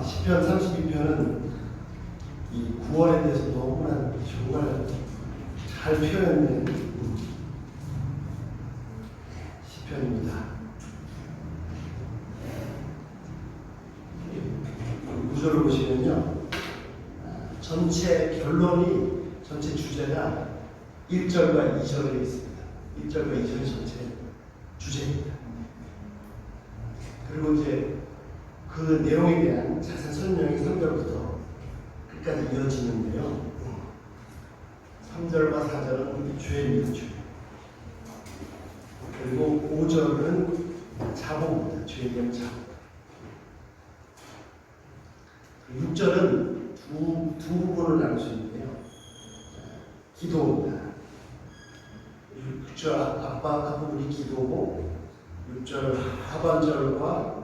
시편 32편은 이 구원에 대해서 너무나 정말 잘 표현된 시편입니다. 9절을 보시면요, 전체 결론이, 전체 주제가 1절과 2절에 있습니다. 1절과 2절이 전체 주제입니다. 그리고 이제 그 내용에 대한 자세한 설명이 3절부터 끝까지 이어지는데요. 3절과 4절은 죄의 민주, 그리고 5절은 자복입니다. 죄에 대한 자복. 6절은 두 부분을 나눌 수 있는데요. 기도입니다. 6절 앞부분이 기도고 6절 하반절과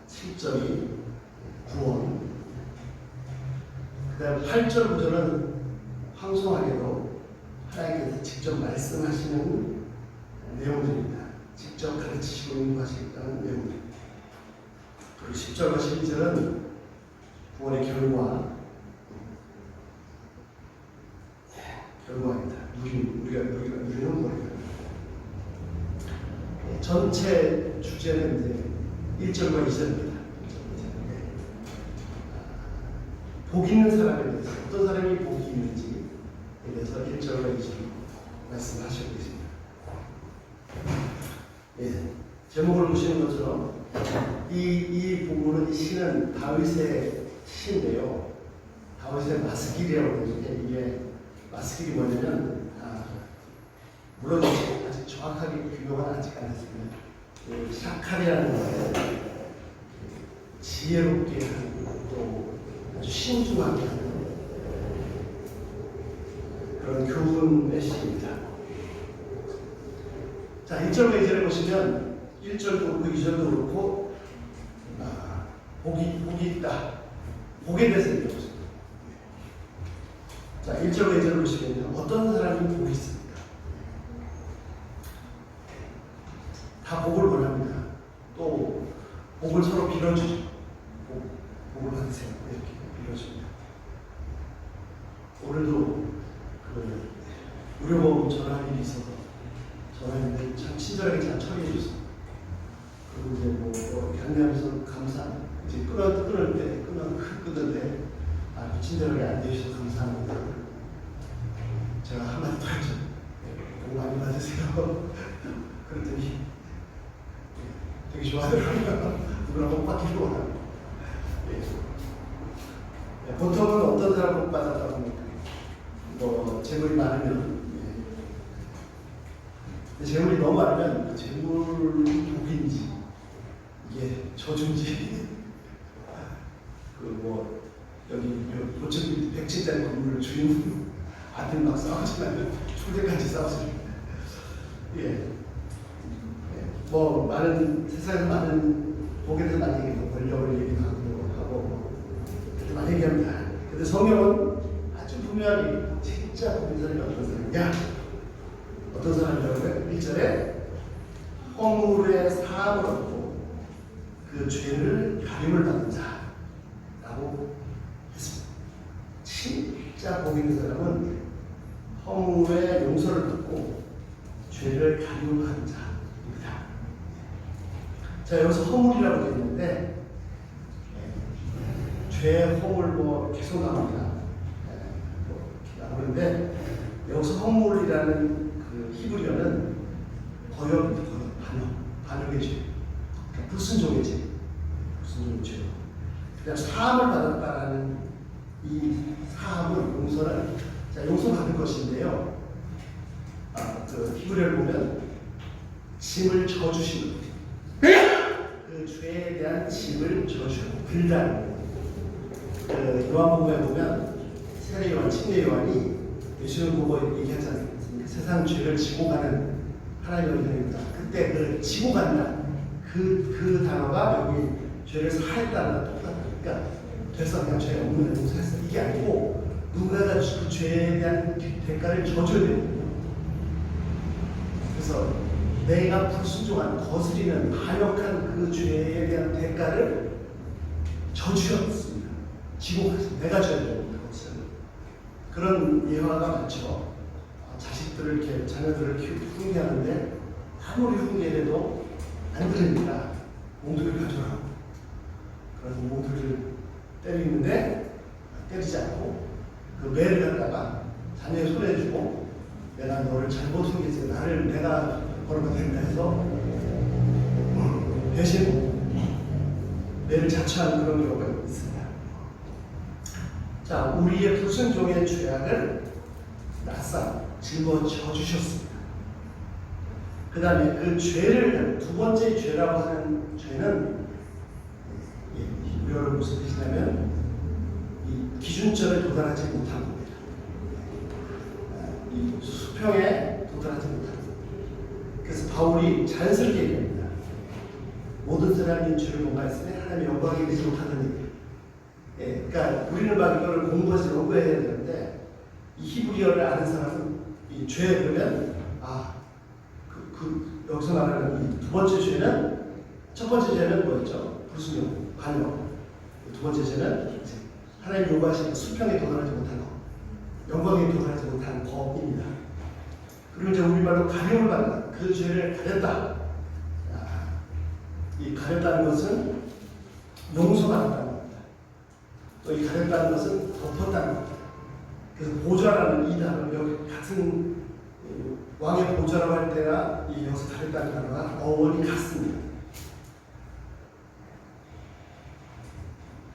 7절이 구원. 그 다음 8절 9절은 황송하게도 하나님께서 직접 말씀하시는 내용들입니다. 직접 가르치시고 인도하시겠다는 내용들입니다. 그리고 10절과 12절은 구원의 결과입니다. 우리가 누리는 거예요. 전체 주제는 이제 1절과 2절입니다. 복 있는 사람에 대해서, 어떤 사람이 복이 있는지에 대해서 1절과 2절로 말씀하시고 계십니다. 제목을 보시는 것처럼 이 부분은, 이 시는 다윗의 시인데요. 다윗의 마스길이라고 하는데, 이게 마스길이 뭐냐면, 물론 아직 정확하게 규명은 아직 안 했습니다. 샤칼이라는 거예요. 지혜롭게 하고 또 아주 신중하게 하는 그런 교훈의 시입니다. 자, 1절과 2절을 보시면 1절도 그렇고 2절도 그렇고 복이 있다. 복에 대해서 얘기해보세요. 자, 1절과 2절을 보시면 어떤 사람이 복이 있습니까? 다 복을 원합니다. 또 복을 서로 빌어주죠. 복을 받으세요. 이렇게 빌어줍니다. 오늘도 그 의료보험 전화할 일이 있어서 전화했는데 참 친절하게 잘 처리해 주셔서, 그리고 이제 뭐 경례하면서 감사, 이제 끊을 때 친절하게 안내해주셔서 감사합니다. 제가 한마디 더 했죠. 복 많이 받으세요. 그랬더니 되게 좋아하더라고요. 누구나 복 받기를 원합니다. 보통은 어떤 사람 복 받았다고 합니까? 뭐 재물이 많으면, 재물이 너무 많으면 재물이 복인지 이게 저주인지, 뭐 여기 고층 100층짜리 건물 주인 아들 막 싸우지만 출대까지 싸웠습니다. 뭐 많은, 세상에서 많은 복에 대해서 많이 얘기하고 권력을 얘기하고 많이 얘기합니다. 근데 성경은 아주 분명하게 진짜 복인 사람이 어떤 사람이냐, 어떤 사람이라고요? 1절에 허물의 사함을 얻고 그 죄를 가림을 받는 자라고 했습니다. 진짜 복 있는 사람은 허물의 용서를 받고 죄를 가림을 받는 자입니다. 자, 여기서 허물이라고 되어 있는데, 죄, 허물 뭐 계속 나옵니다. 나오는데, 여기서 허물이라는 그 히브리어는 반역의 죄, 그러니까 불순종의 죄, 그다음 사함을 받았다라는 이 사함을, 용서를, 용서받을 것인데요. 그 히브리어를 보면 짐을 져주시는 거예요. 그 죄에 대한 짐을 져주고 빌다는 거예요. 요한복음에 보면 세례 요한, 침례 요한이 예수님 보고 얘기하지 않습니까? 세상 죄를 지고 가는 하나님의 은혜입니다. 그때 그 지고 간다, 그 단어가 여기 죄를 사했다는 거 똑같아요. 그러니까 돼서 그냥 죄 없는 데 용서했어, 이게 아니고 누군가가 그 죄에 대한 대가를 져줘야 됩니다. 그래서 내가 불순종한, 거스리는, 반역한 그 죄에 대한 대가를 저주였습니다. 지옥에서 내가 져야 됩니다. 그것은 그런 예화가 많죠. 자식들을 이렇게 자녀들을 훈계하는데 아무리 훈계해도 안 들으니까 몽둥이를 가져라. 그래서 몽둥이를 때리는데 때리지 않고 그 매를 갖다가 자녀의 손에 주고 내가 너를 잘못 훈계해서 나를 내가 벌어가 된다 해서 대신 매를 자처하는 그런 경우가 있습니다. 자, 우리의 불순종의 죄악을 낯싸 짊어져 주셨습니다. 그 다음에 그 죄를 두 번째 죄라고 하는 죄는 히브리어로 무슨 뜻이냐면 이 기준점에 도달하지 못한 겁니다. 이 수평에 도달하지 못한 겁니다. 그래서 바울이 자연스럽게 얘기합니다. 모든 사람이 죄를 범하였으니 하나님의 영광에 이르지 못하는 일. 그러니까 우리는 막 이거를 공부해서 연구해야 되는데 이 히브리어를 아는 사람은 이 죄 그러면 여기서 말하는 이 두 번째 죄는 첫 번째 죄는 뭐였죠? 불순종, 반역. 두 번째 죄는 하나님 요구하신 수평에 도달하지 못한 것, 영광에 도달하지 못한 법입니다. 그리고 이제 우리말로 가림을 받는 그 죄를 가렸다. 이 가렸다는 것은 용서받았다는 겁니다. 또 이 가렸다는 것은 덮었다는 겁니다. 그래서 보좌라는 이 단어, 여기 같은 왕의 보좌라고 할 때나 이 여기서 가렸다는 단어가 어원이 같습니다.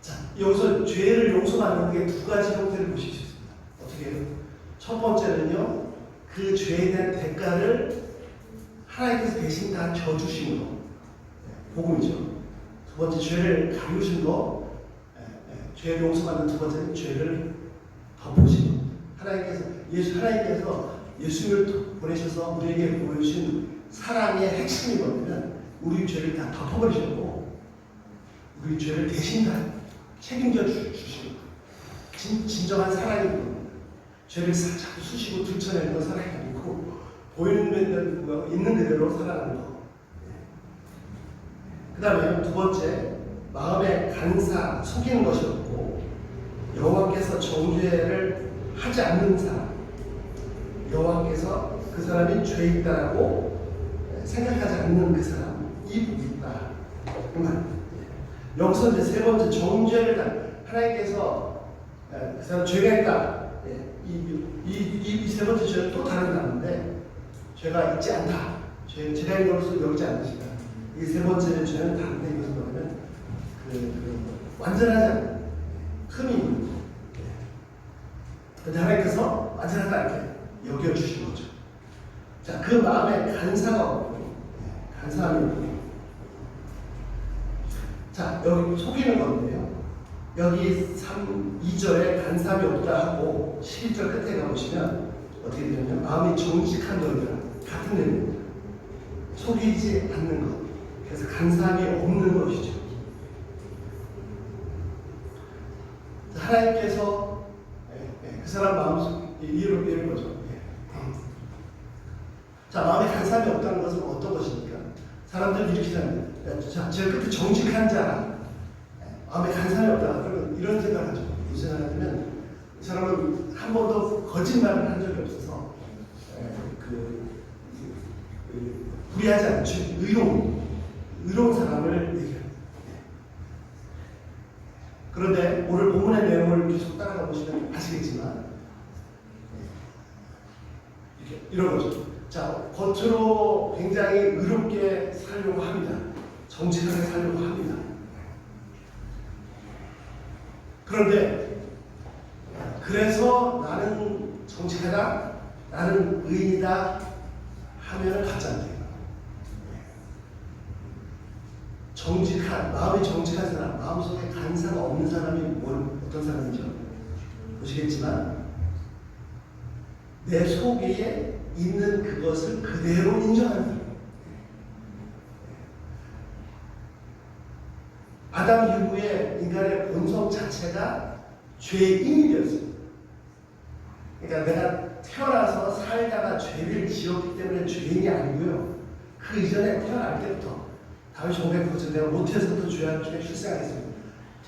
자, 여기서 죄를 용서받는 게 두 가지 형태를 보실 수 있습니다. 어떻게 해요? 첫 번째는요, 그 죄에 대한 대가를 하나님께서 대신 다 져주신 거. 복음이죠. 두 번째 죄를 가리우신 거, 죄를 용서받는 두 번째는 죄를 덮으신 거. 하나님께서 예수님을 보내셔서 우리에게 보여주신 사랑의 핵심이 뭐냐면 우리 죄를 다 덮어버리셨고 우리 죄를 대신 다 책임져 주시는 거예요. 진정한 사랑이 겁니다. 죄를 자꾸 쑤시고 들춰내는 건 사랑이 아니고 보이는 거 있는 그대로 살아가는 거. 그 다음에 두 번째, 마음의 간사, 속이는 것이 없고 여호와께서 정죄를 하지 않는 사람, 여호와께서 그 사람이 죄 있다라고 생각하지 않는 그 사람이 있다. 그 말. 여기서 이제 세 번째, 정죄를 하나님께서 그 사람 죄가 있다. 이 세 번째 죄는 또 다른 단어인데 죄가 있지 않다. 죄가 있는 것으로 여기지 않으시다. 이 세 번째 죄는 다른데 이것은 뭐냐면 완전하지 않은 흠이 있는 거죠. 근데 하나님께서 완전하다 이렇게 여겨주신 거죠. 자, 그 마음에 간사가 없고 간사함이 없고 자, 여기 속이는 건데요. 여기 2절에 간사함이 없다 하고 11절 끝에 가보시면 어떻게 되냐면 마음이 정직한 너희들아 같은 내용입니다. 속이지 않는 것. 그래서 간사함이 없는 것이죠. 하나님께서 그 사람 마음속 이해를 거죠. 자, 마음에 간사함이 없다는 것은 어떤 것입니까? 사람들이 이렇게 생각합니다. 자, 제일 끝에 정직한 자라 마음에 간사함이 없다. 그러면 이런 생각을 하죠. 무슨 생각을 하냐면 이 사람은 한 번도 거짓말을 한 적이 없어서 불의하지 않죠. 의로운 사람을 얘기합니다. 그런데 오늘 본문의 내용을 계속 따라가 보시면 아시겠지만 이런 거죠. 자, 겉으로 굉장히 의롭게 살려고 합니다. 정직하게 살려고 합니다. 그런데 그래서 나는 정직하다, 나는 의인이다 하면 가짜입니다. 정직한, 마음이 정직한 사람, 마음속에 간사가 없는 사람이 어떤 사람이죠? 보시겠지만 내 속에 있는 그것을 그대로 인정하는 사람. 아담 이후에 인간의 본성 자체가 죄의 인이었습니다. 그러니까 내가 태어나서 살다가 죄를 지었기 때문에 죄인이 아니고요. 그 이전에 태어날 때부터 다윗이 500% 내가 모태에서부터 죄악 중에 출생하겠습니다.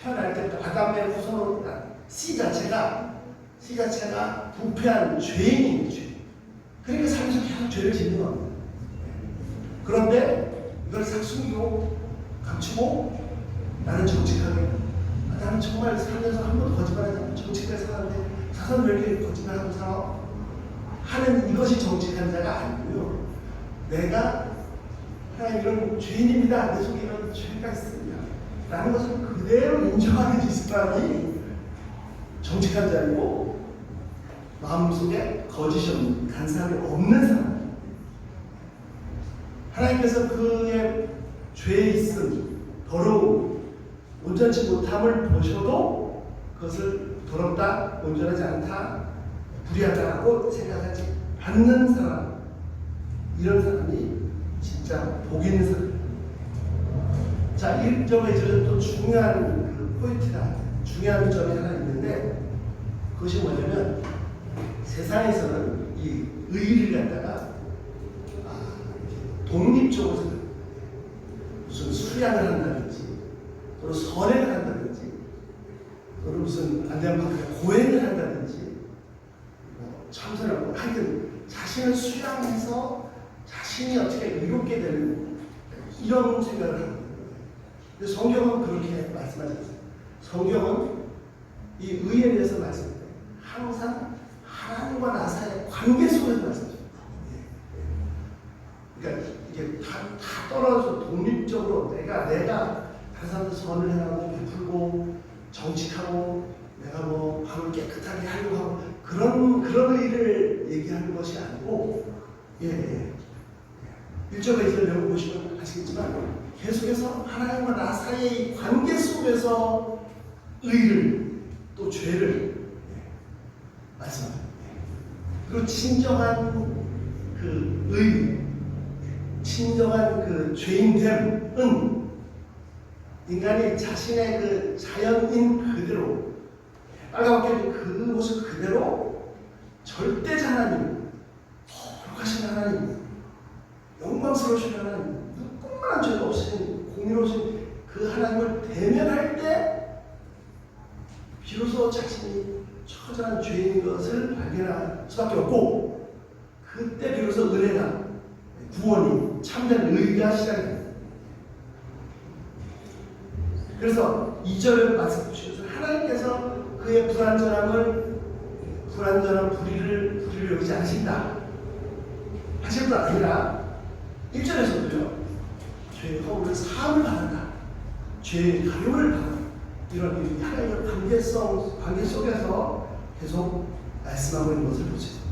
태어날 때부터 아담의 후손으로 씨 자체가 부패한 죄인인 죄. 그러니까 삶에서 계속 죄를 짓는 겁니다. 그런데 이걸 싹 숨기고 감추고 나는 정직하게, 나는 정말 살면서 한 번도 거짓말하지 않고 정직하게 살았는데 자선 왜 이렇게 거짓말하고 살아? 하는 이것이 정직한 자가 아니고요. 내가 하나님 이런 죄인입니다. 내 속에 이런 죄가 있습니다. 라는 것을 그대로 인정하는 사람이 정직한 자이고, 마음속에 거짓이 없는, 간사함이 없는 사람. 하나님께서 그의 죄에 있음, 더러움, 온전치 못함을 보셔도 그것을 더럽다, 온전하지 않다, 불의하다라고 생각하지 않는 사람, 이런 사람이 진짜 복 있는 사람. 자, 1점에 저는 또 중요한 그 포인트가, 중요한 점이 하나 있는데, 그것이 뭐냐면 세상에서는 이 의를 갖다가 독립적으로 무슨 수양을 한다든지, 또는 선행을 한다든지, 또는 무슨 안되면 고행을 한다든지, 참선을 하여튼 자신을 수양해서 자신이 어떻게 의롭게 되는 이런 생각을 합니다. 근데 성경은 그렇게 말씀하지 않습니다. 성경은 이 의에 대해서 말씀합니다. 항상 하나님과 나 사이의 관계 속에서 말씀합니다. 그러니까 이게 다 떨어져 독립적으로 내가 다른 사람들 선을 행하고 베풀고 정직하고 내가 뭐 밥을 깨끗하게 하려고 하고 그런 의를 얘기하는 것이 아니고, 일절에 이제 배워보시면 아시겠지만 계속해서 하나님과 나 사이의 관계 속에서 의를 또 죄를 말씀합니다. 그리고 진정한 그 의, 진정한 그 죄인됨은 인간이 자신의 그 자연인 그대로, 빨갛게 그 모습 그대로 절대자 하나님, 거룩하신 하나님, 영광스러우신 하나님, 누구만한 죄가 없으신 공의로우신 그 하나님을 대면할 때 비로소 자신이 처절한 죄인 것을 발견할 수밖에 없고, 그때 비로소 은혜가, 구원이, 참된 의가 시작이 됩니다. 그래서 2절을 말씀 주시면서 하나님께서 그의 불완전한 불의를 여기지 않으신다 하실 뿐 아니라 1절에서도요, 죄의 허물을 사함을 받는다, 죄의 가료를 받는다, 이런 하나님의 관계 속에서 계속 말씀하고 있는 것을 볼 수 있습니다.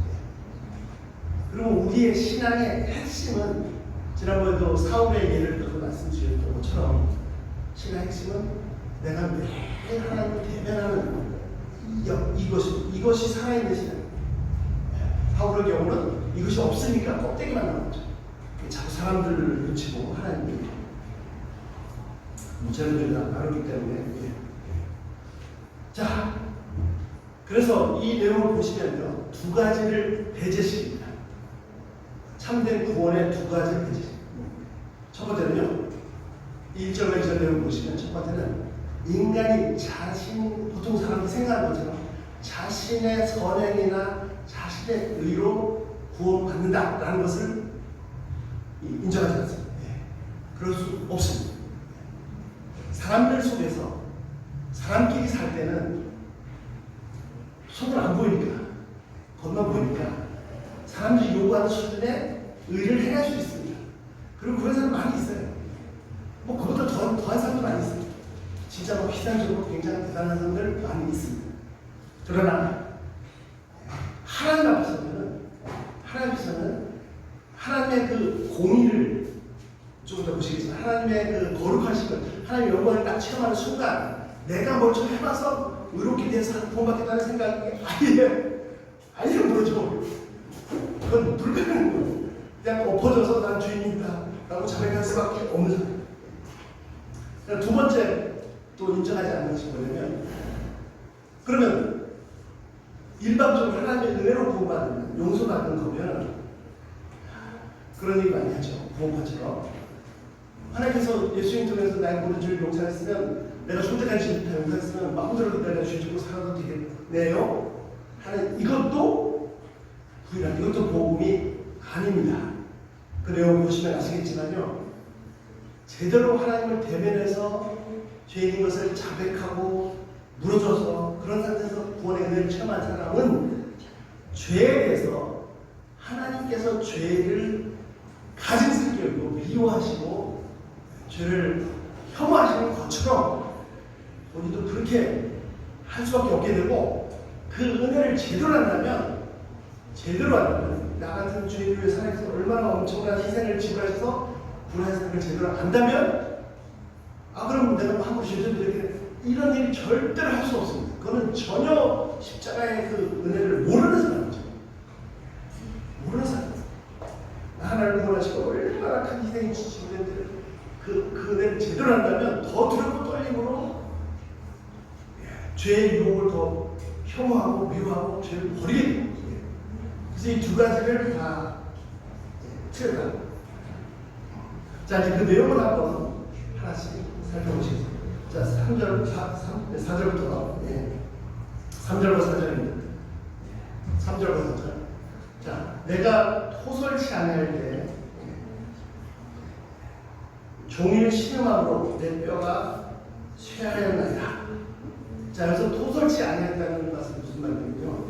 그리고 우리의 신앙의 핵심은, 지난번에도 사울의 예를 들어 말씀드렸던 것처럼 신앙의 핵심은 내가 매일 하나님을 대면하는 이것이 살아있는 신앙입니다. 사울의 경우는 이것이 없으니까 껍데기만 남았죠. 자꾸 사람들을 눈치보고 하나님을 무죄를 나누기 때문에. 자, 그래서 이 내용을 보시면요, 두 가지를 배제시킵니다. 참된 구원의 두 가지를 배제시킵니다. 첫 번째는요, 1절과 2절 내용을 보시면 첫 번째는 인간이 보통 사람이 생각하는 것처럼 자신의 선행이나 자신의 의로 구원받는다라는 것을 인정하지 않습니다. 그럴 수 없습니다. 사람들 속에서 사람끼리 살 때는 속을 안 보이니까, 겉만 보이니까 사람들이 요구하는 수준의 의를 행할 수 있습니다. 그리고 그런 사람 많이 있어요. 뭐 그보다 더한 사람도 많이 있습니다. 진짜 뭐 피상적으로 굉장히 대단한 사람들 많이 있습니다. 그러나 하나님 앞에서는 하나님의 그 공의를 조금 더 보시겠지만, 하나님의 그 거룩하신 것, 하나님의 영광을 딱 체험하는 순간 내가 뭘 좀 해봐서 의롭게 돼서 구원받겠다는 생각이 아예 모르죠. 그건 불가능한 거예요. 그냥 엎어져서 난 죄인이다 라고 자백할 수밖에 없는 사람. 두 번째 또 인정하지 않는 것이 뭐냐면, 그러면 일반적으로 하나님의 은혜로 구원받는, 용서받는 거면 그런 얘기 많이 하죠. 구원파처럼 하나님께서 예수님 통해서 나의 모든 죄를 용서했으면, 내가 존재한 죄를 다 용서했으면 마음대로 내가 죄 짓고 살아도 되겠네요. 하나님, 이것도 부인한, 이것도 복음이 아닙니다. 그 내용 보시면 아시겠지만요, 제대로 하나님을 대면해서 죄인인 것을 자백하고 물어줘서 그런 상태에서 구원의 은혜를 체험한 사람은 죄에 대해서 하나님께서 죄를 가증스럽게 여기고 미워하시고 죄를 혐오하시는 것처럼 본인도 그렇게 할 수밖에 없게 되고, 그 은혜를 제대로 한다면 나 같은 죄인을 위해서 하나님께서 얼마나 엄청난 희생을 지불하셔서 구원의 삶을 제대로 안다면, 그럼 내가 함부로 죄인들에게 이런 일이 절대로 할 수 없습니다. 그거는 전혀 십자가의 그 은혜를 모르는 사람이죠. 모르는 사람. 하나님을 구원하시고 얼마나 큰 희생이 지불했는데 그 은혜를 제대로 한다면 더 두렵고 떨림으로 죄의 유혹을 더 혐오하고 미워하고 죄를 버리게 됩니다. 그래서 이 두 가지를 다 틀어요. 자, 이제 그 내용을 한번 하나씩 살펴보시겠습니다. 자, 4절부터 3절과 4절입니다. 3절과 4절. 자, 내가 토설치 아니할 때 종일 신음함으로 내 뼈가 쇠하였나이다. 자, 여기서 토설치 아니했다는 것은 무슨 말이냐면요,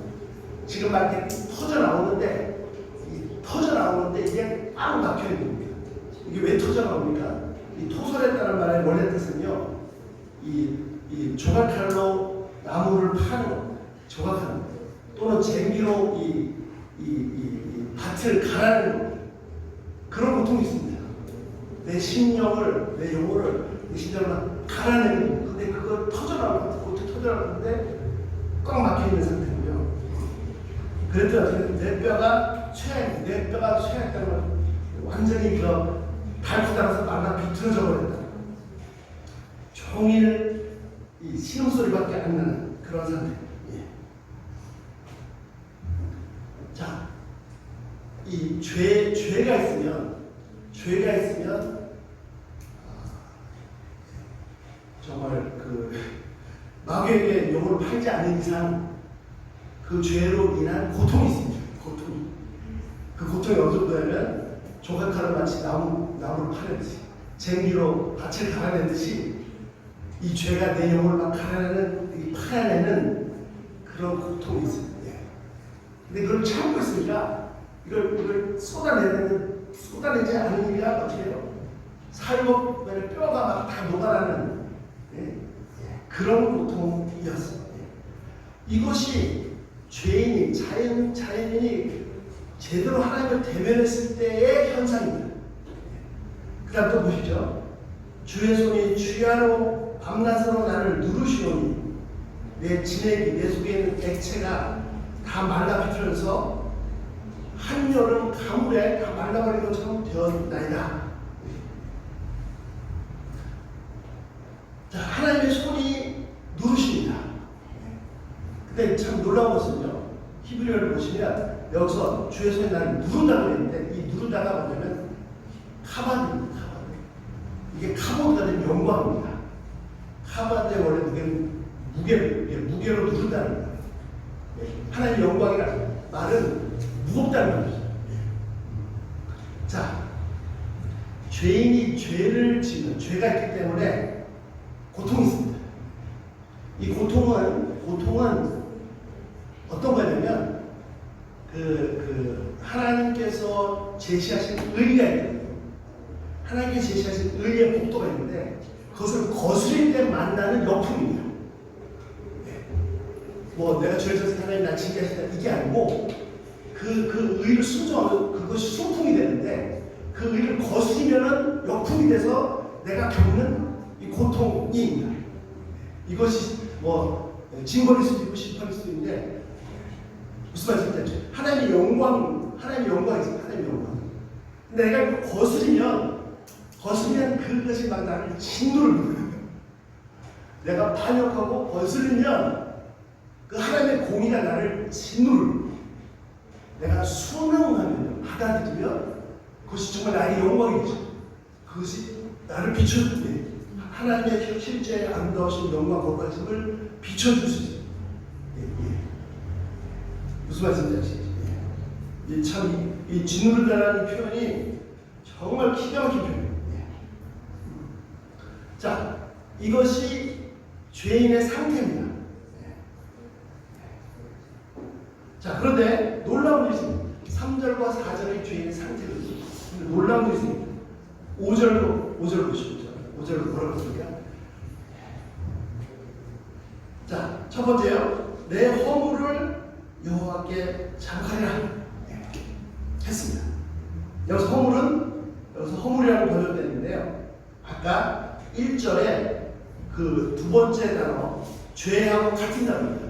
지금 막 이렇게 터져 나오는데 이게 꽉 막혀 있는 겁니다. 이게 왜 터져 나옵니까? 이 토설했다는 말의 원래 뜻은요, 이 조각칼로 나무를 파는 것, 조각하는 것, 또는 쟁기로 이 밭을 가라는 것, 그런 고통이 있습니다. 내 심령을, 내 영혼을, 내 심령을 갈아내는 것. 근데 그걸 터져나오는데 꽉 막혀있는 상태고요. 그랬더니 내 뼈가 쇠했다는 건 완전히 닳고 따라서 말라 비틀어져 버렸다. 종일 이 신음소리밖에 안 나는 그런 상태. 자, 이 죄가 있으면 정말 그 마귀에게 영혼을 팔지 않는 이상 그 죄로 인한 고통이 있습니다. 그 고통이 어느 정도냐면 조각칼을 마치 나무를 파내듯이, 쟁기로 밭을 갈아내듯이 이 죄가 내 영혼을 막 파내는 그런 고통이 있습니다. 근데 그걸 참고 있으니까 이걸 쏟아내지 않으니까 어떻게 해요? 살고 뼈가 막 다 녹아나는 그런 고통이었습니다. 이것이 자연인이 제대로 하나님을 대면했을 때의 현상입니다. 그 다음 또 보시죠. 주의 손이 주야로 밤낮으로 나를 누르시오니 내 진액이, 내 속에 있는 액체가 다 말라 비틀어서 한여름 가물에 다 말라버린 것처럼 되었나이다. 자, 하나님의 손이 누르십니다. 근데 참 놀라운 것은요, 히브리어를 보시면 여기서 주의 손이 나를 누른다고 했는데, 이 누른다가 뭐냐면 카바드입니다. 이게 카보드가 된 영광입니다. 카바드의 원래 무게로 누른다는 거예요. 하나님의 영광이라는 말은 무겁다는 말이죠. 자, 죄인이 죄를 지으면, 죄가 있기 때문에 고통이 있습니다. 이 고통은 어떤 거냐면 하나님께서 제시하신 의가 있거든요. 하나님께서 제시하신 의의 복도가 있는데 그것을 거스릴 때 만나는 역풍입니다. 내가 죄를 져서 하나님 날 징계하신다 이게 아니고 그 의를 순종하면 그것이 순풍이 되는데, 그 의를 거스리면은 역풍이 돼서 내가 겪는 이 고통입니다. 이것이 징벌일 수도 있고 심판일 수도 있는데, 무슨 말씀인지 하나님의 영광이죠. 하나님의 영광. 근데 내가 거스리면 그것이 막 나를 진노를 부르는 거예요. 내가 반역하고 거스르면 그 하나님의 공의가 나를 진노를, 내가 순응하면, 받아들이면 그것이 정말 나의 영광이죠. 그것이 나를 비춰주니 하나님의 실제 아름다우신 영광 거룩하심을 비춰줄 수 있어요. 무슨 말씀인지 아시겠죠? 참 이 짓누른다는 표현이 정말 기가 막힌 표현이에요. 자, 이것이 죄인의 상태입니다. 자, 그런데 놀라운 일이 있습니다. 3절과 4절의 죄인의 상태거든요. 근데 놀라운 일이 있습니다. 5절 보시죠. 5절로 뭐라고 했습니까? 자, 첫 번째요. 내 허물을 여호와께 자복하리라 했습니다. 여기서 허물이라고 번역됐는데요. 아까 1절에 그 두 번째 단어 죄하고 같은 단어입니다.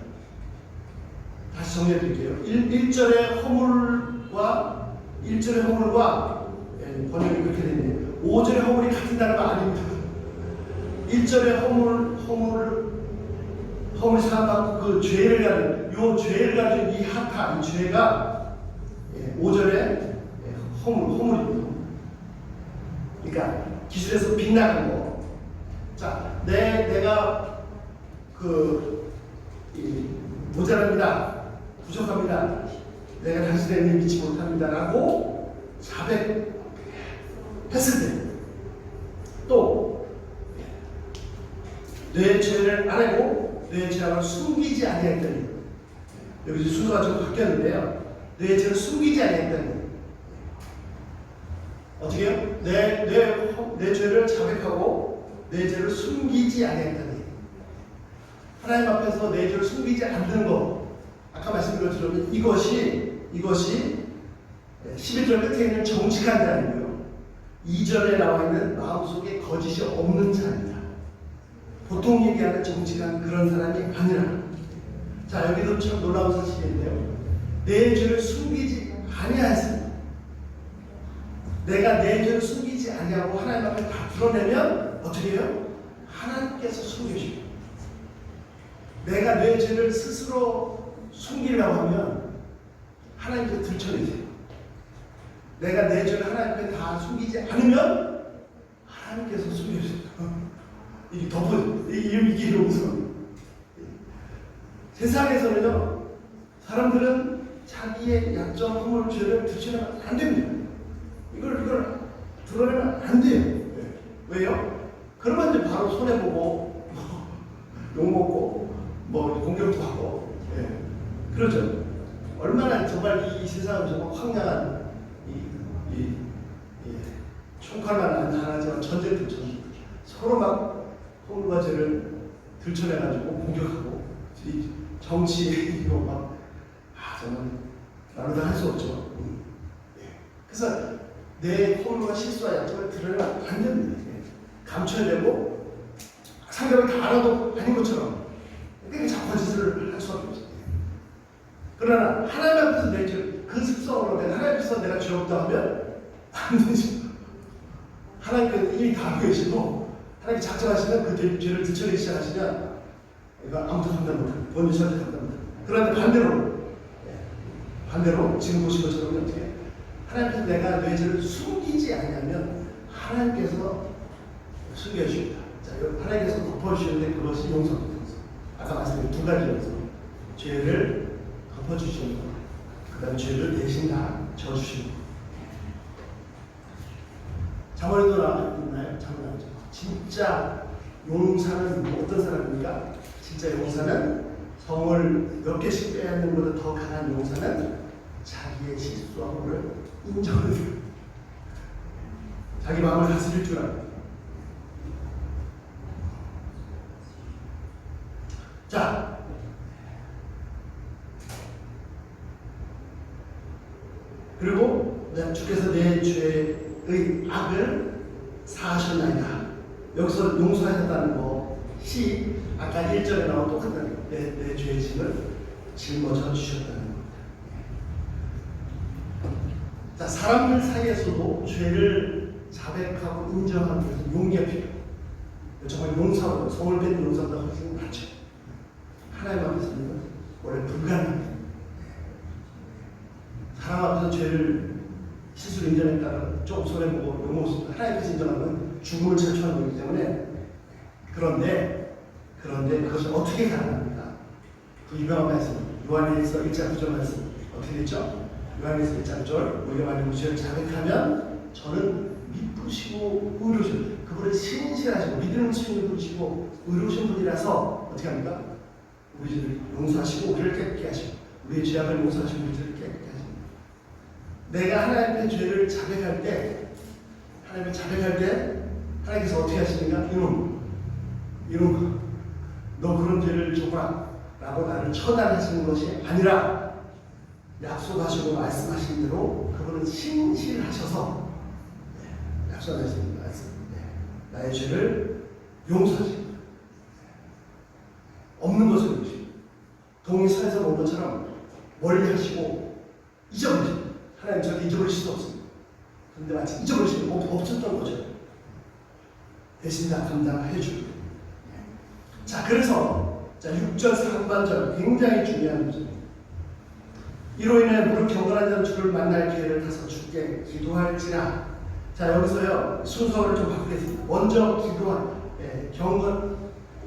다시 정리해 드릴게요. 1절의 허물과 번역이 그렇게 되는데 5절의 허물이 같은 단어가 아닙니다. 1절의 허물이 사함받고 그 죄를 가진 이 하타, 이 죄가 5절의 허물입니다. 그러니까 기술에서 빗나간 거. 자, 내가 모자랍니다. 부족합니다. 내가 당신의 은혜 믿지 못합니다라고 자백했을 때, 또 내 죄를 알고 내 죄악을 숨기지 아니했더니, 여기 순서가 좀 바뀌었는데요. 내 죄를 숨기지 아니했더니, 어떻게 해요? 내 죄를 자백하고 내 죄를 숨기지 아니했더니, 하나님 앞에서 내 죄를 숨기지 않는 것, 아까 말씀드린 것처럼 이것이 11절 끝에 있는 정직한 자이고요, 2절에 나와 있는 마음속에 거짓이 없는 자입니다. 보통 얘기하는 정직한 그런 사람이 아니라, 자, 여기도 참 놀라운 사실인데요. 내 죄를 숨기지 아니하였습니다. 내가 내 죄를 숨기지 아니하고 하나님 앞에 다 드러내면 어떻게 해요? 하나님께서 숨겨주십니다. 내가 내 죄를 스스로 숨기려고 하면 하나님께서 들춰내세요. 내가 내 죄를 하나님 앞에 다 숨기지 않으면 하나님께서 숨겨주세요. 이게 이게 우선. 세상에서는요, 사람들은 자기의 약점, 허물, 죄를 들춰내면 안 됩니다. 이걸 드러내면 안 돼요. 왜요? 그러면 이제 바로 손해보고, 욕먹고, 공격도 받고, 그러죠. 얼마나 정말 이 세상은 정말 황량한, 총칼만 안 하지만 전쟁도 서로 막 허물과 죄를 들춰내가지고 공격하고, 이 정치, 이거 막, 정말, 나누다 할 수 없죠. 그래서 내 허물과 실수와 약점을 드러내면 안 됩니다. 감춰야 되고, 상대방이 다 알아도 아닌 것처럼 그렇게 자꾸 짓을 할 수밖에 없어요. 그러나 하나님 앞에서 내 죄, 그 습성으로 하나님 앞에서 내가 죄 없다 하면 안 되죠. 하나님께서 이미 다 알고 계시고, 하나님께 작정하시면 그 죄를 들춰내기 시작하시면 이거 아무도 감당 못합니다. 본인한테 감당 못합니다. 그런데 반대로 지금 보신 것처럼 어떻게 하나님께서 내가 내 죄를 숨기지 않으면 하나님께서 숨겨주십니다. 자, 하나님께서 덮어주시는데 그것이 용서입니다. 아까 말씀드린 두 가지 용서. 죄를 덮어주시는 것, 그 다음에 죄를 대신 다 져주시는 것. 자문에도 나왔나요? 자문하죠. 진짜 용사는 어떤 사람입니까? 진짜 용사는 성을 몇 개씩 빼앗는 것보다 더 강한 용사는 자기의 실수와 허물을 인정을 해요. 자기 마음을 다스릴 줄 알아요. 자, 그리고 주께서 내 죄의 악을 사하셨나이다. 여기서 용서하셨다는 것이 아까 1절에 나온 똑같다는 거. 내 죄의 짐을 짊어져 주셨다는 겁니다. 자, 사람들 사이에서도 죄를 자백하고 인정하는 것은 용기가 필요해요. 정말 용사보다, 성을 뱉는 용사보다 훨씬 낫죠. 하나님 앞에서는 원래 불가능합니다. 사람 앞에서 죄를 실수를 인정했다가 조금 손해보고 욕먹습니다. 하나님 앞에서 인정하면 죽음을 자초하는 거기 때문에 그런데 그것이 어떻게 가능합니까? 그 유명한 말씀 요한일서 1장 9절 말씀 어떻게 됐죠? 요한일서 1장 9절 우리가 만일 무죄를 자백하면 저는 미쁘시고 의로우신 그분은 신실하시고 믿음을 신으시고 의로우신 분이라서 어떻게 합니까? 우리를 용서하시고 우리를 깨끗게 하시고 우리의 죄악을 용서하시고 우리를 깨끗게 하십니다. 내가 하나님 앞에 죄를 자백할 때 하나님께서 어떻게 하십니까? 이놈 너 그런 죄를 줘라 라고 나를 처단하시는 것이 아니라 약속하시고 말씀하신 대로 그분은 신실하셔서 약속하신 말씀 나의 죄를 용서하십니다. 없는 것을 보시고 동산에서 온 것처럼 멀리 하시고 잊어버리십니다. 하나님 저를 잊어버리실 수 없습니다. 그런데 마치 잊어버리시면 없었던 거죠. 대신 다 감당해 주고. 자, 그래서 6절 상반절 굉장히 중요한 문제입니다. 이로 인해 무릇 경건한 자는 주를 만날 기회를 타서 주께 기도할지라. 자, 여기서요 순서를 좀 바꾸겠습니다. 먼저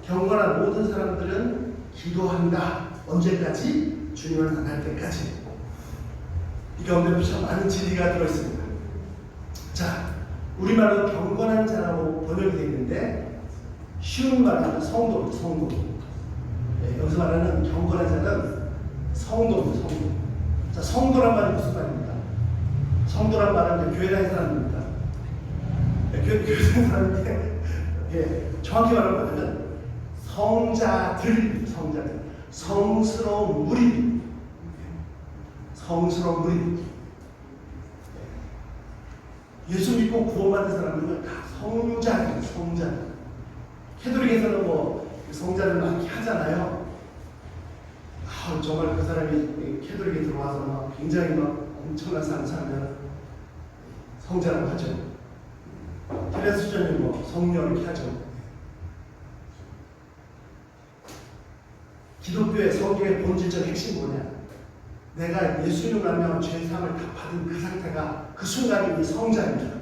경건한 모든 사람들은 기도한다. 언제까지? 주님을 만날 때까지. 이 가운데 참 많은 진리가 들어있습니다. 자, 우리말로 경건한 자라고 번역이 되어 있는데 쉬운 말은 성도. 여기서 말하는 경건한 자는 성도입니다. 자, 성도란 말이 무슨 말입니까? 성도란 말은 교회 다니는 사람입니다. 교회 다니는 사람인데 정확히 말하면 성자들, 성스러운 무리. 예수 믿고 구원받은 사람들은 다 성자들. 캐톨릭에서는 성자를 많이 하잖아요. 정말 그 사람이 캐톨릭에 들어와서 굉장히 엄청난 삶을 살면 성자라고 하죠. 테레스 수전이 성녀 이렇게 하죠. 기독교의 성경의 본질적 핵심이 뭐냐? 내가 예수님을 알면 죄사함을 다 받은 그 상태가 그 순간이 우리 성자입니다.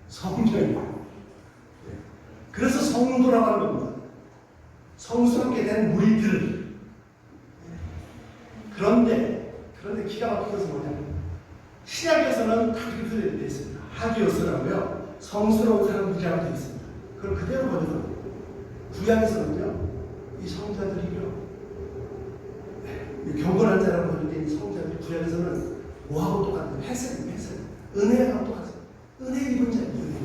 성녀입니다. 그래서 성도라고 하는 겁니다. 성스럽게 된 무리들. 그런데 기가 막힌 것은 뭐냐면 신약에서는 다 그렇게 되어 있습니다. 하기오스라고요. 성스러운 사람들이라고 되어 있습니다. 그걸 그대로 번역합니다. 구약에서는요. 이 성자들이요. 경건한 자라고 번역된 이 성자들이 구약에서는 뭐하고 똑같아요? 헤세드. 은혜하고 똑같아요. 은혜 입은 자입니다.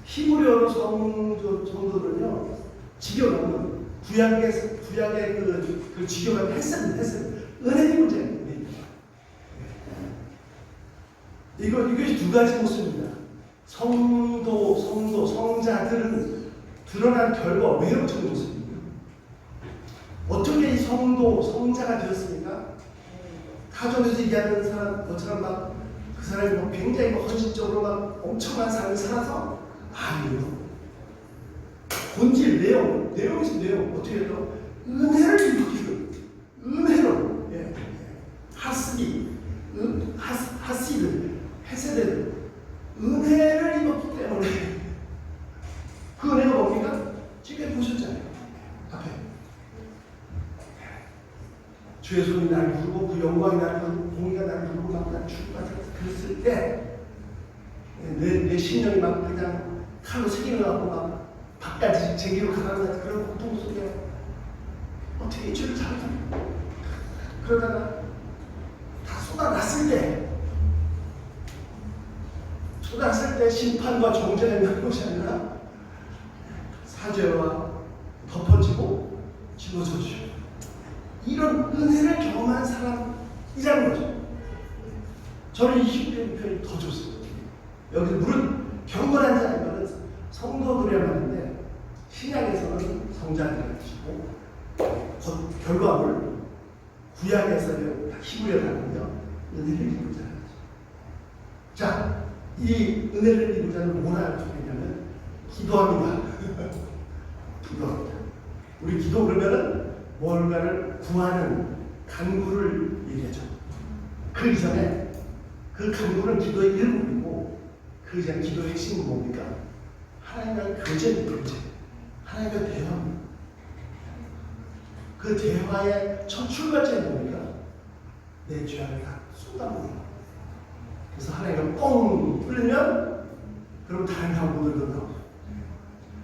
히브리어로 성도들은요. 직역하면 구약의 그 직역하면 헤세드. 은혜 입은 자입니다. 이것이 두 가지 모습입니다. 성자들은 드러난 결과 외형적인 모습입니다. 어떻게 이 성자가 되었습니까? 타종에서 얘기하는 사람, 것처럼 그 사람이 굉장히 헌신적으로 엄청난 삶을 살아서 아니에요. 본질, 내용에서 내용, 어떻게 해요? 은혜를 입었기를. 은혜로. 하시드, 헤세드. 은혜를 입었기 때문에 그 은혜가 뭡니까? 지금 보셨잖아요. 앞에. 주의 손이 나를 부르고 그 영광이 나를 부르고 공의가 나를 부르고 난 죽음까지 그랬을 때 내 신령이 그냥 칼로 새기는 것 같고 밖까지 제기로 가라는 그런 고통 속에 어떻게 이 죄를 잡다 그러다가 다 쏟아났을 때 심판과 정죄가 있는 것이 아니라 사죄와 덮어지고 짊어져주죠. 이런 은혜를 경험한 사람이라는 거죠. 저는 이 히브리 표현이 더 좋습니다. 여기 물은 경건한 자는 성도들이란 말인데 신약에서는 성자들을 뜻이고 결과물 구약에서는 히브리어 단어요. 은혜를 입은 자는 거죠. 자, 이 은혜를 입은 자는 뭐라 하냐면 기도합니다. 기도합니다. 우리 기도 그러면은 뭔가를 구하는 간구를 얘기하죠. 그 이전에 그 간구는 기도의 일부이고 그 이제 기도의 핵심은 뭡니까? 하나님과의 교제. 하나님과 대화. 그 대화의 첫 출발점이 뭡니까? 내 죄악을 다 쏟아부는 거. 그래서 하나님과 뻥 뚫리면 그럼 다른 강구들도 나오고.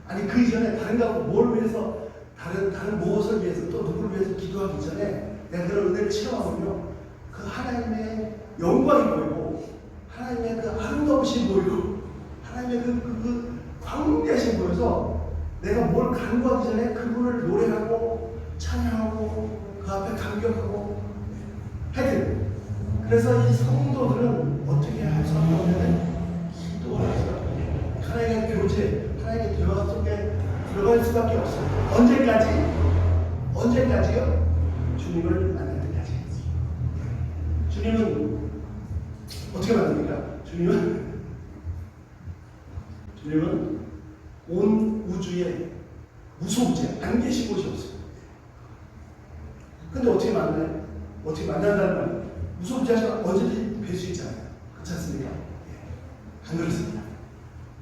아니 그 이전에 다른 강구 뭘 위해서 다른 무엇을 위해서 또 누구를 위해서 기도하기 전에 내가 그런 은혜를 체험하면요 그 하나님의 영광이 보이고 하나님의 그 아름다우신 보이고 하나님의 그 광대하신 보여서 내가 뭘 간구하기 전에 그분을 노래하고 찬양하고 그 앞에 감격하고 하여튼 그래서 이 성도들은 어떻게 할 수 없냐면 기도를 할 수밖에 없어요. 하나님의 교제, 하나님의 대화 속에 들어갈 수밖에 없어요. 언제까지요? 주님을 만날 때까지. 주님은 어떻게 만납니까? 주님은 온 우주에 무소부재 안 계신 곳이 없어요. 근데 어떻게 만나요? 어떻게 만난다는 말은 무소부재하시면 언제든지 뵐 수 있잖아요. 그렇지 않습니까? 안 그렇습니다.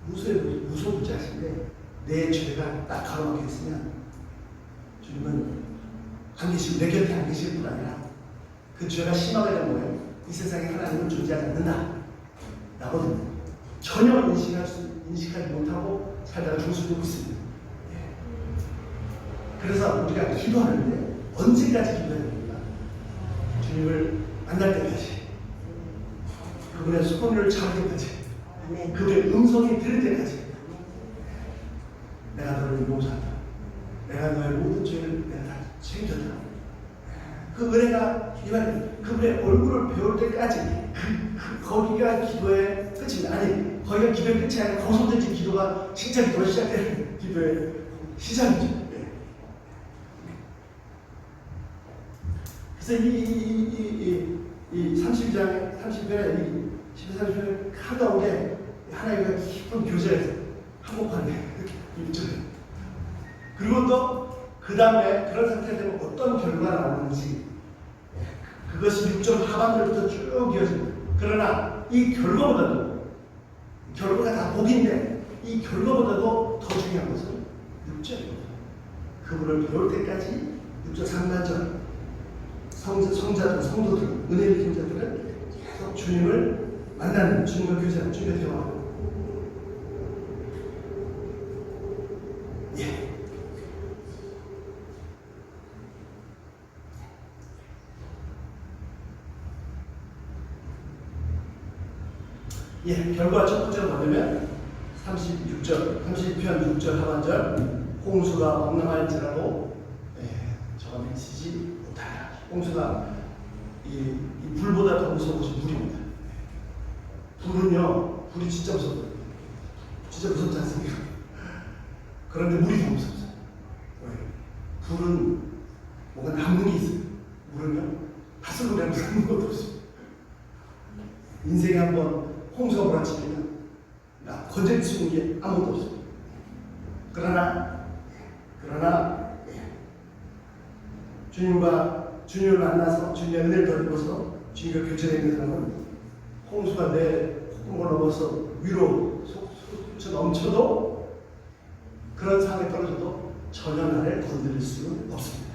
무소부재하신데 내 죄가 딱 가로막혀 있으면 주님은 안 계시고 내 곁에 안 계실 뿐 아니라 그 죄가 심하게 되면 뭐예요? 이 세상에 하나님은 존재하지 않는다. 라거든요. 전혀 인식하지 못하고 살다가 죽을 수도 있습니다. 그래서 우리가 기도하는데 언제까지 기도해야 됩니까? 주님을 만날 때까지, 그분의 손을 잡을 때까지, 그분의 음성이 들을 때까지. 내가 너를 용서한다. 내가 너의 모든 죄를 내가 다 책임졌다. 그 은혜가 이만 그분의 얼굴을 배울 때까지 거기가 기도의 끝입니다. 아니 거기가 기도의 끝이 아니라 거기서부터 기도가 진짜 기도가 시작되는 기도의 시작이죠. 그래서 이 30장에 30편에 13편에 한가운데 하나님과 깊은 교제에서 한복판에 입증해요. 그리고 또 그 다음에 그런 상태가 되면 어떤 결과가 나오는지 그것이 6절 하반절부터 쭉 이어집니다. 그러나 이 결과보다도 결과가 다 복인데 이 결과보다도 더 중요한 것은 6절입니다. 그분을 배울 때까지 6절 상반절 성자들, 성도들, 은혜 입은 자들은 계속 주님을 만나는 주님과 교제하는 주님과 대화하고 결과 첫 번째로 뭐냐면 36절, 30편 6절 하반절 홍수가 범람할지라도 저가 미치지 못하라. 홍수가 이 불보다 더 무서운 것이 물입니다. 불이 진짜 무섭거든요. 진짜 무섭지 않습니까? 그런데 물이 더 무섭죠. 불은 뭔가 남는 게 있어요. 물은요, 다스고 내가 남는 것도 없어요. 인생에 한번 홍수가 몰아치면 건질 수 있는 게 아무것도 없어요. 그러나 주님을 만나서 주님의 은혜를 더입어서 주님과 교제되는 사람은 홍수가 내 콧구멍을 넘어서 위로 솟쳐 넘쳐도 그런 상황에 떨어져도 전혀 나를 건드릴 수는 없습니다.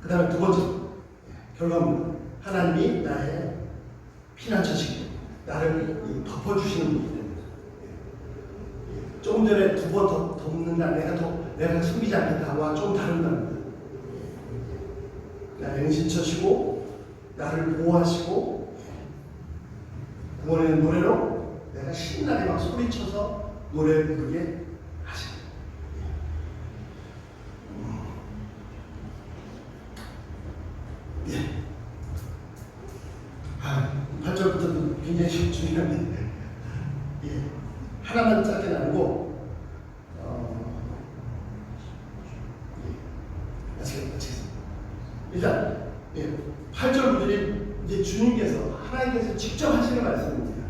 그 다음에 두 번째 결과입니다. 하나님이 나의 피난처시고 나를 덮어주시는 분이 됩니다. 조금 전에 두 번 덮는다. 내가 숨기지 않겠다와 좀 다른답니다. 나의 은신처시고 나를 보호하시고 구원의 노래로 내가 신나게 막 소리쳐서 노래 부르게 하십니다. 8절부터 굉장히 중요한데 하나만 짧게 나누고 마치겠습니다. 일단 8절 구절이 이제 주님께서 하나님께서 직접 하시는 말씀입니다.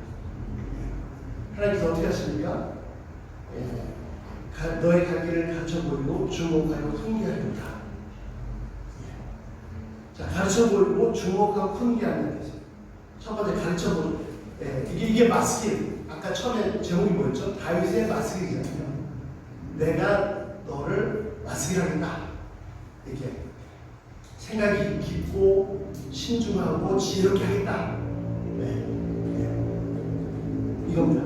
하나님께서 어떻게 하십니까? 너의 갈 길을 가르쳐 보이고 주목하고 훈계하리로다. 자, 가르쳐 보이고 주목하고 훈계하는 데서 첫 번째 가르쳐 보이고 이게 마스길. 아까 처음에 제목이 뭐였죠? 다윗의 마스길이잖아요. 내가 너를 마스길하겠다. 이렇게 생각이 깊고 신중하고 지혜롭게 하겠다. 이겁니다.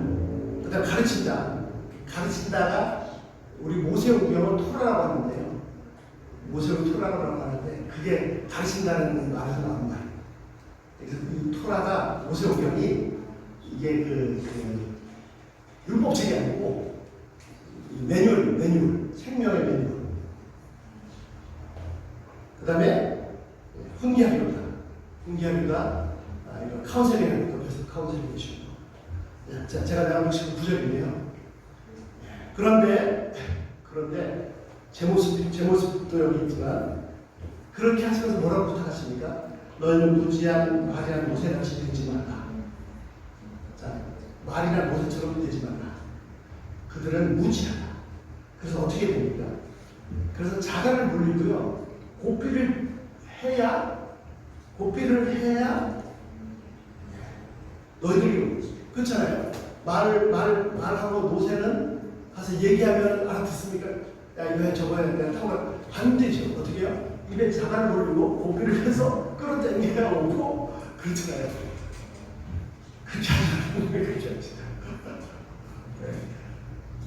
그다음 가르친다가 우리 모세오경은 토라라고 하는데요. 모세오경 토라라고 하는데 그게 가르친다는 말에서 나온 말. 그래서 이 토라가 모세오경이 이게 율법책이 아니고 매뉴얼, 생명의 매뉴얼. 그 다음에 훈계하기로다. 이거 카운셀링 옆에서 카운셀링 해주고. 제가 나가고 싶은 구절이네요. 그런데 제 모습도 여기 있지만 그렇게 하시면서 뭐라고 부탁하십니까? 너희는 무지한 말이란 모세같이 되지 말라. 자, 말이란 모세처럼 되지 말라. 그들은 무지하다. 그래서 어떻게 됩니까? 그래서 자가를 물리고요. 고삐를 해야 너희들이 그렇잖아요. 말하고 모세는 가서 얘기하면 알아듣습니까? 야 이거 해 저거 해 내가 타고 안 되죠. 어떻게 해요? 입에 자갈을 올리고 고삐를 해서 끌어당겨야 오고 그렇잖아요. 그렇게 하지 왜 그렇게 하지?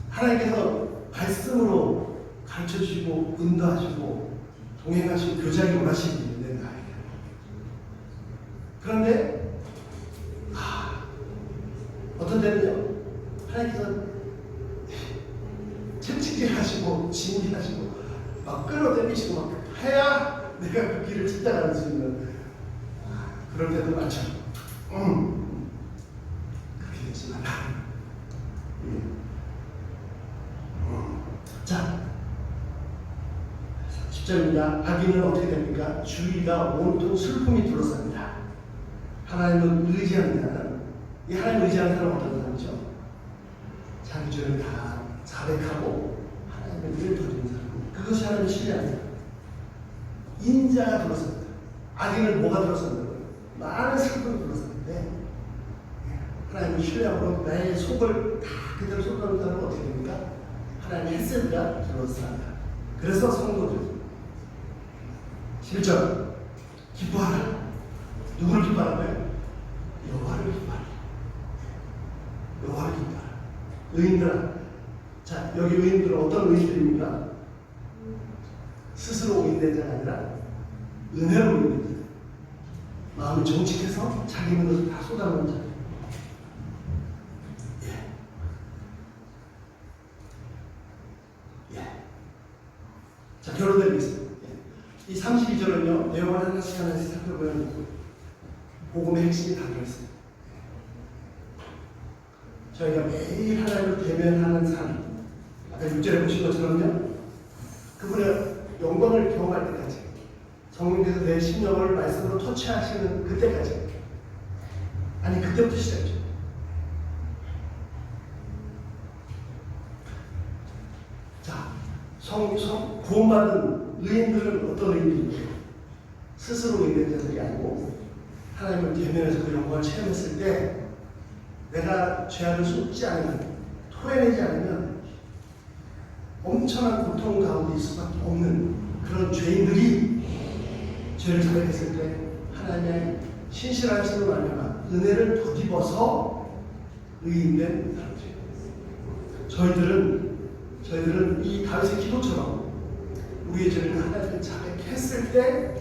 하나님께서 말씀으로 가르쳐주시고 인도하시고 동행하시고 교제하기 원하시는 분인데 나에게. 그런데 어떤 때는요 하나님께서 채찍질하시고 진기하시고 막 끌어당기시고 막 해야 내가 그 길을 찾아갈 수 있는 그럴 때도 많죠. 그렇게 되지 마라. 자, 10절입니다. 악인은 어떻게 됩니까? 주위가 온통 슬픔이 둘러쌉니다. 하나님을 의지하는 자는 이 하나님을 의지하는 사람은 어떤 사람이죠? 자기 죄를 다 자백하고 하나님의 은혜를 더리는 사람. 그것이 하나님을 신뢰하는 사람. 인자가 둘러쌉니다. 악인을 뭐가 둘러싼다고요? 많은 슬픔이 둘러쌌는데 하나님을 신뢰하고 나의 속을 다 그대로 쏟아놓는 사람은 어떻게 됩니까? 하나님의 햇살이가 둘러쌉니다. 그래서 성도들 11절 기뻐하라. 누구를 기뻐하라고요? 여호와를 기뻐하라. 여호와를 기뻐하라. 의인들아. 자, 여기 의인들은 어떤 의인들입니까? 스스로 의인된 자가 아니라 은혜로 의인된 자. 마음이 정직해서 자기 있는 것을 다 쏟아놓은 자. 자, 결론 드리겠습니다. 이 32절은요, 내용을 하나씩 살펴보면 복음의 핵심이 다 들어있습니다. 저희가 매일 하나님을 대면하는 삶, 아까 6절에 보신 것처럼요, 그분의 영광을 경험할 때까지, 성령께서 내 심령을 말씀으로 터치하시는 그때까지, 아니 그때부터 시작이죠. 자, 구원받은 의인들은 어떤 의인들이죠? 스스로 의인된 자들이 아니고 하나님을 대면해서 그 영광을 체험했을 때 내가 죄악을 쏟지 않으면, 토해내지 않으면 엄청난 고통 가운데 있을 수밖에 없는 그런 죄인들이 죄를 자백했을 때 하나님의 신실하심으로 말미암아 은혜를 덧입어서 의인된 사람들. 저희들은 이 다윗의 기도처럼 우리의 죄를 하나님께 자백했을 때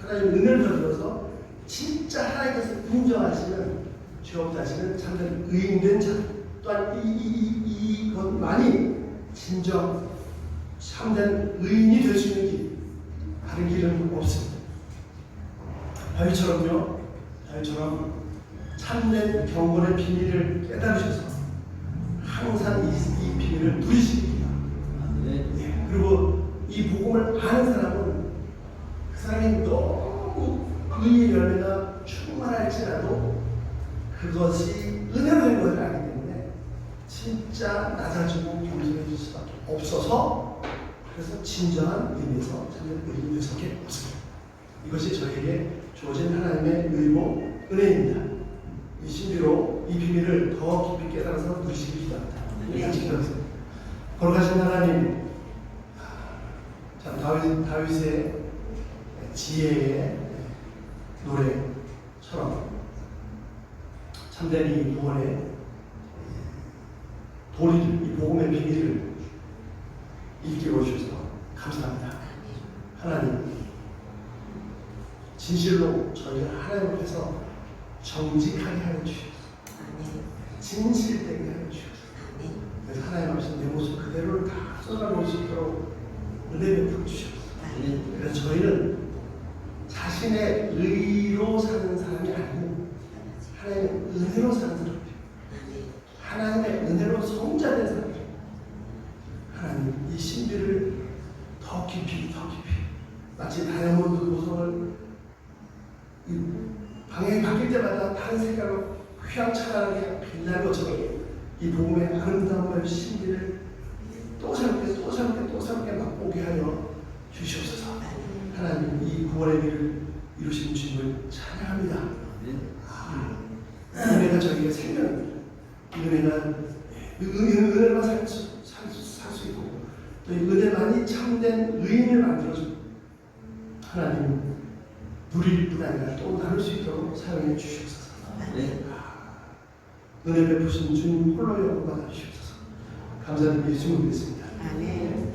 하나님 은혜를 덧입어서 진짜 하나님께서 인정하시는 죄 없다 하시는 참된 의인된 자. 또한 이것만이 진정 참된 의인이 될 수 있는 길, 다른 길은 없습니다. 다윗처럼 참된 경건의 비밀을 깨달으셔서 항상 이 비밀을 누리십니다. 그리고 이 복음을 아는 사람은 그 사람이 너무 의의 열매가 충만할지라도 그것이 은혜로 된 것을 알기 때문에 진짜 낮아지고 겸손해질 수밖에 없어서, 그래서 진정한 의미에서 참된 의인이 될 수밖에 없습니다. 이것이 저에게 주어진 하나님의 의고 은혜입니다. 이 신비로 이 비밀을 더 깊이 깨달아서 누리시기 기도합니다. 거룩하신 하나님, 참 다윗의 지혜의 노래처럼 참된 이 구원의 도리를, 이 복음의 비밀을 일깨워 주셔서 감사합니다. 하나님, 진실로 저희가 하나님 앞에서 정직하게 하여 주셔서 진실되게 하여 주셔서 그래서 하나님 앞에서 내 모습 그대로를 다 쏟아놓을 수 있도록 은혜 베풀어 주셔서 그래서 저희는 자신의 의로 사는 사람이 아니고 하나님의 은혜로 사는 사람이에요. 하나님의 은혜로 성자된 사람이에요. 하나님, 이 신비를 더 깊이 마치 다이아몬드 보석을 방향이 바뀔 때마다 다른 색깔로 휘황찬란하게 빛나는 것처럼 이 복음의 아름다움과 신비를 또 새롭게 맛보게 하여 주시옵소서. 하나님, 이 구원의 길을 이루신 주님을 찬양합니다. 은혜가 저희의 생명입니다. 은혜만 살 수 있고 또 이 은혜만이 참된 의인을 만들어줍니다. 하나님, 누릴 뿐 아니라 또 나눌 수 있도록 사용해 주시옵소서. 은혜 베푸신 주님 홀로 영광 받아 주시옵소서. 감사드리며 예수님을 믿습니다. 아멘.